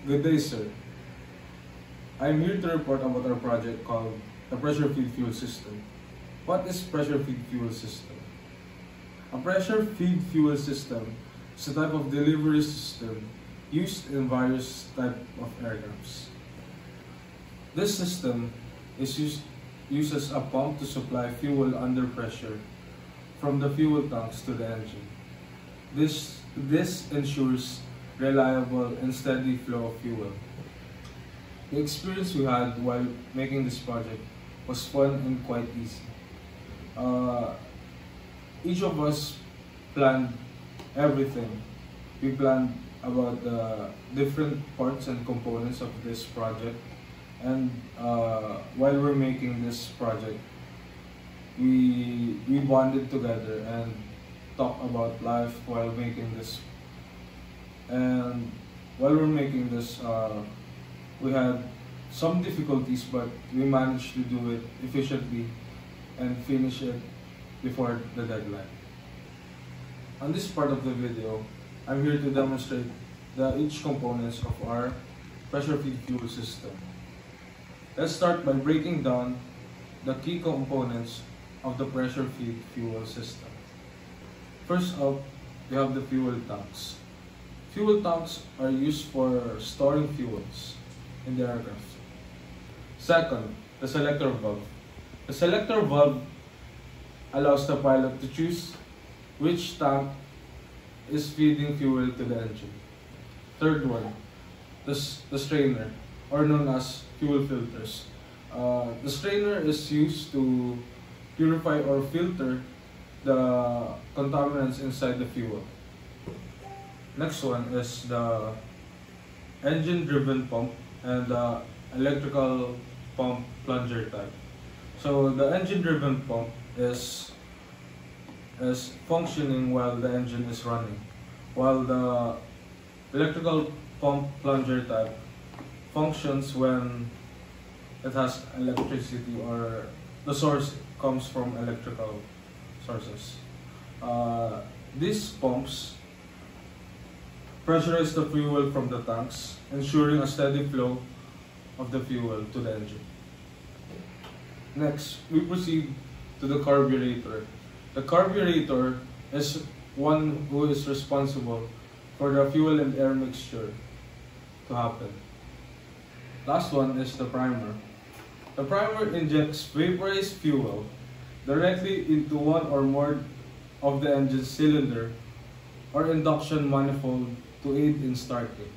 Good day, sir. I'm here to report about our project called the Pressure Feed Fuel System. What is Pressure Feed Fuel System? A pressure feed fuel system is a type of delivery system used in various types of aircrafts. This system uses a pump to supply fuel under pressure from the fuel tanks to the engine. This ensures reliable and steady flow of fuel. The experience we had while making this project was fun and quite easy. Each of us planned everything. We planned about the different parts and components of this project, and while we're making this project, we bonded together and talked about life while making this. And while we're making this, we had some difficulties, but we managed to do it efficiently and finish it before the deadline. On this part of the video, I'm here to demonstrate each components of our pressure feed fuel system. Let's start by breaking down the key components of the pressure feed fuel system. First up, we have the fuel tanks. Fuel tanks are used for storing fuels in the aircraft. Second, the selector valve. The selector valve allows the pilot to choose which tank is feeding fuel to the engine. Third one, the strainer, or known as fuel filters. The strainer is used to purify or filter the contaminants inside the fuel. Next one is the engine-driven pump and the electrical pump plunger type. So the engine-driven pump is functioning while the engine is running, while the electrical pump plunger type functions when it has electricity or the source comes from electrical sources. These pumps pressurize the fuel from the tanks, ensuring a steady flow of the fuel to the engine. Next, we proceed to the carburetor. The carburetor is one who is responsible for the fuel and air mixture to happen. Last one is the primer. The primer injects vaporized fuel directly into one or more of the engine's cylinder or induction manifold to aid in starting.